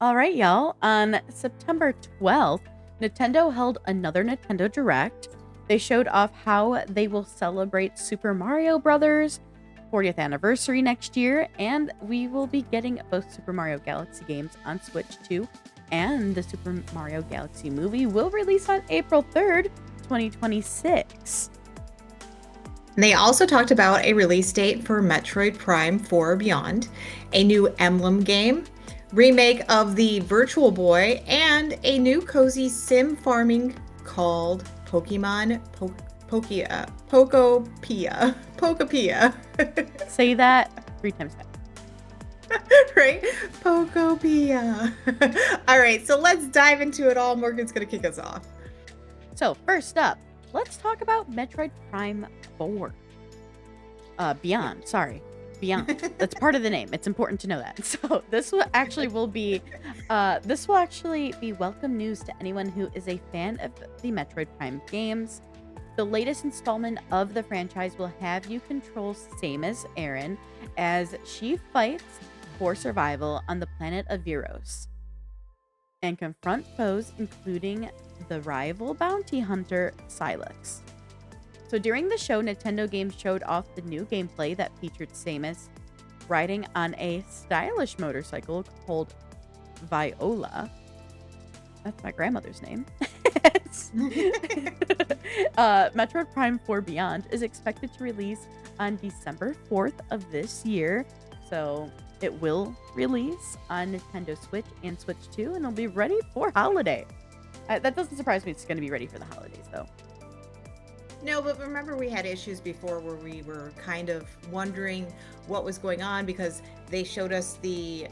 All right, y'all. On September 12th, Nintendo held another Nintendo Direct. They showed off how they will celebrate Super Mario Brothers 40th anniversary next year, and we will be getting both Super Mario Galaxy games on Switch 2, and the Super Mario Galaxy movie will release on April 3rd, 2026. They also talked about a release date for Metroid Prime 4 Beyond, a new Emblem game, remake of the Virtual Boy, and a new cozy sim farming called Pokopia. Say that 3 times fast. Right? Pokopia. All right, so let's dive into it all. Morgan's going to kick us off. So, first up, let's talk about Metroid Prime 4. Beyond, sorry. Beyond. That's part of the name. It's important to know that. So, this will actually be welcome news to anyone who is a fan of the Metroid Prime games. The latest installment of the franchise will have you control Samus Aran as she fights for survival on the planet of Viros and confront foes including the rival bounty hunter Silex. So during the show, Nintendo Games showed off the new gameplay that featured Samus riding on a stylish motorcycle called Viola. That's my grandmother's name. Metroid Prime 4 Beyond is expected to release on December 4th of this year. So it will release on Nintendo Switch and Switch 2, and it'll be ready for holiday. That doesn't surprise me. It's going to be ready for the holidays, though. No, but remember we had issues before where we were kind of wondering what was going on because they showed us the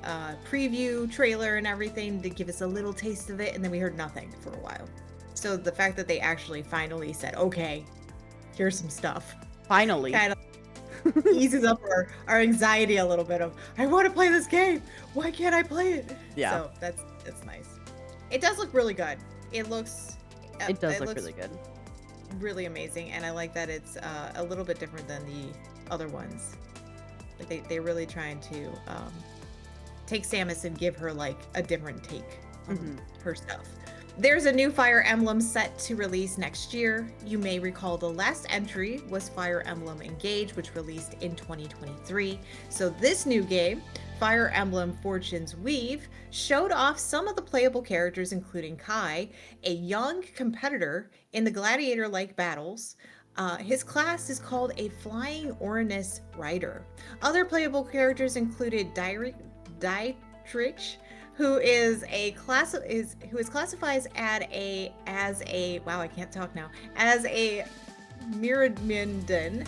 preview trailer and everything to give us a little taste of it, and then we heard nothing for a while. So the fact that they actually finally said, okay, here's some stuff. Finally. Kind of eases up our anxiety a little bit of, I want to play this game. Why can't I play it? Yeah. So that's nice. It does look really good. It looks... It does look really good. Really amazing, and I like that it's a little bit different than the other ones. Like they're really trying to take Samus and give her like a different take on her stuff. There's a new Fire Emblem set to release next year. You may recall the last entry was Fire Emblem Engage, which released in 2023. So this new game, Fire Emblem Fortune's Weave, showed off some of the playable characters, including Kai, a young competitor in the gladiator-like battles. His class is called a Flying Orinus Rider. Other playable characters included Dietrich, who is classified as a wow, I can't talk now, as a Mirrodmynden,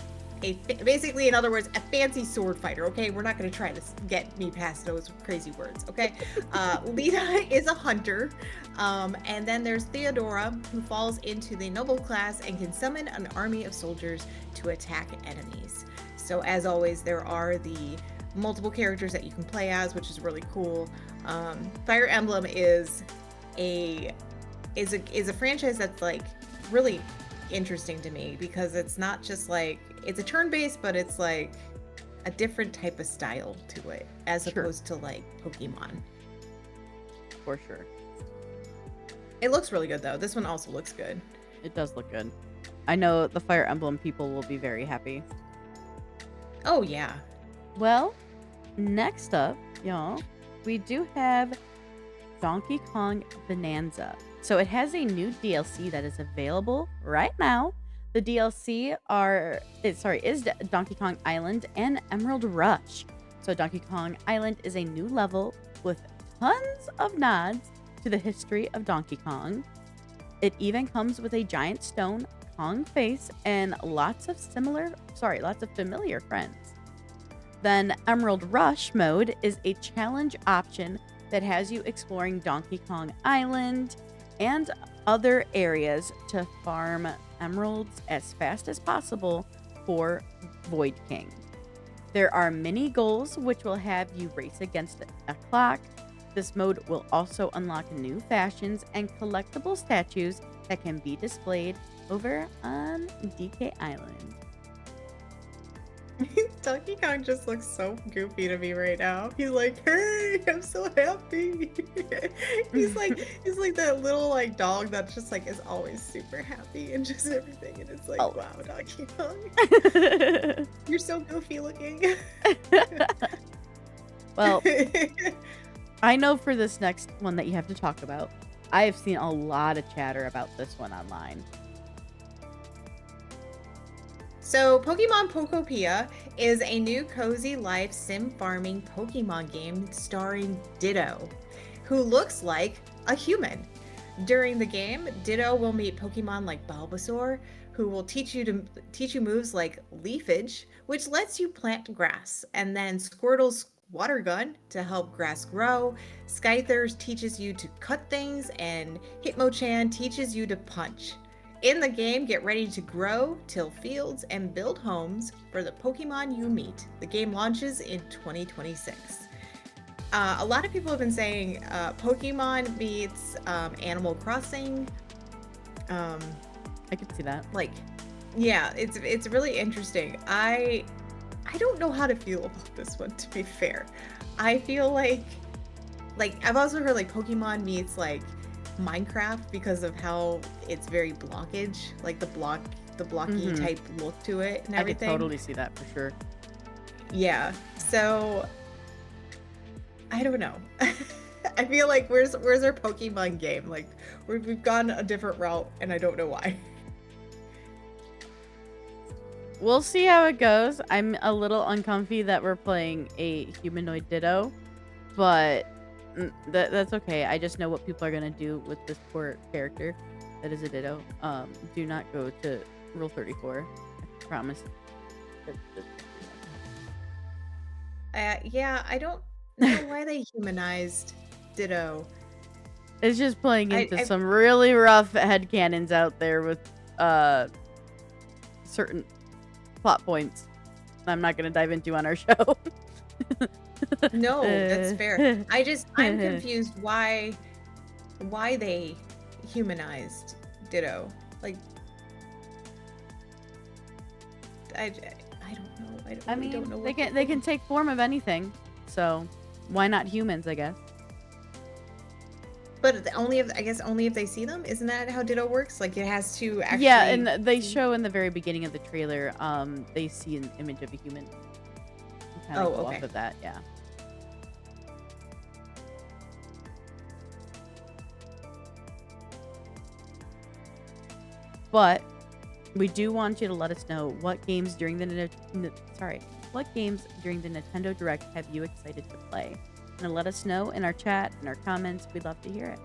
basically, in other words, a fancy sword fighter. Okay, we're not going to try to get me past those crazy words. Okay, Lita is a hunter, and then there's Theodora, who falls into the noble class and can summon an army of soldiers to attack enemies. So as always, there are the multiple characters that you can play as, which is really cool. Fire Emblem is a franchise that's like really interesting to me because it's not just like it's a turn-based, but it's like a different type of style to it as opposed to like Pokemon. For sure. It looks really good though. This one also looks good. It does look good. I know the Fire Emblem people will be very happy. Oh yeah. Well, next up, y'all, we do have Donkey Kong Bonanza. So it has a new DLC that is available right now. The DLC is Donkey Kong Island and Emerald Rush. So Donkey Kong Island is a new level with tons of nods to the history of Donkey Kong. It even comes with a giant stone Kong face and lots of familiar friends. Then Emerald Rush mode is a challenge option that has you exploring Donkey Kong Island and other areas to farm emeralds as fast as possible for Void King. There are mini goals which will have you race against a clock. This mode will also unlock new fashions and collectible statues that can be displayed over on DK Island. Donkey Kong just looks so goofy to me right now. He's like, "Hey, I'm so happy." he's like that little like dog that just like is always super happy and just everything. And it's like, Oh. wow, Donkey Kong, you're so goofy looking. Well, I know for this next one that you have to talk about, I have seen a lot of chatter about this one online. So, Pokemon Pokopia is a new cozy life sim farming Pokemon game starring Ditto, who looks like a human. During the game, Ditto will meet Pokemon like Bulbasaur, who will teach you moves like Leafage, which lets you plant grass, and then Squirtle's water gun to help grass grow. Scyther teaches you to cut things, and Hitmonchan teaches you to punch. In the game, get ready to grow, till fields, and build homes for the Pokemon you meet. The game launches in 2026. A lot of people have been saying Pokemon meets Animal Crossing. I could see that. Like, yeah, it's really interesting. I don't know how to feel about this one, to be fair. I feel like I've also heard like Pokemon meets like Minecraft because of how it's very blockage, like the blocky type look to it and everything. I could totally see that for sure. Yeah. So I don't know. I feel like where's our Pokemon game? Like we've gone a different route and I don't know why. We'll see how it goes. I'm a little uncomfy that we're playing a humanoid Ditto, but that's okay. I just know what people are gonna do with this poor character that is a Ditto. Do not go to Rule 34. I promise. Yeah, I don't know why they humanized Ditto. It's just playing into some really rough headcanons out there with certain plot points I'm not gonna dive into on our show. No, that's fair. I'm confused why they humanized Ditto. Like I don't know. I mean, don't know. They can take form of anything. So why not humans, I guess? But only if they see them. Isn't that how Ditto works? Like it has to actually. Yeah, and they show in the very beginning of the trailer, they see an image of a human. Kind of go off of that, yeah. But we do want you to let us know what games during the Nintendo Direct have you excited to play? And let us know in our chat, in our comments. We'd love to hear it.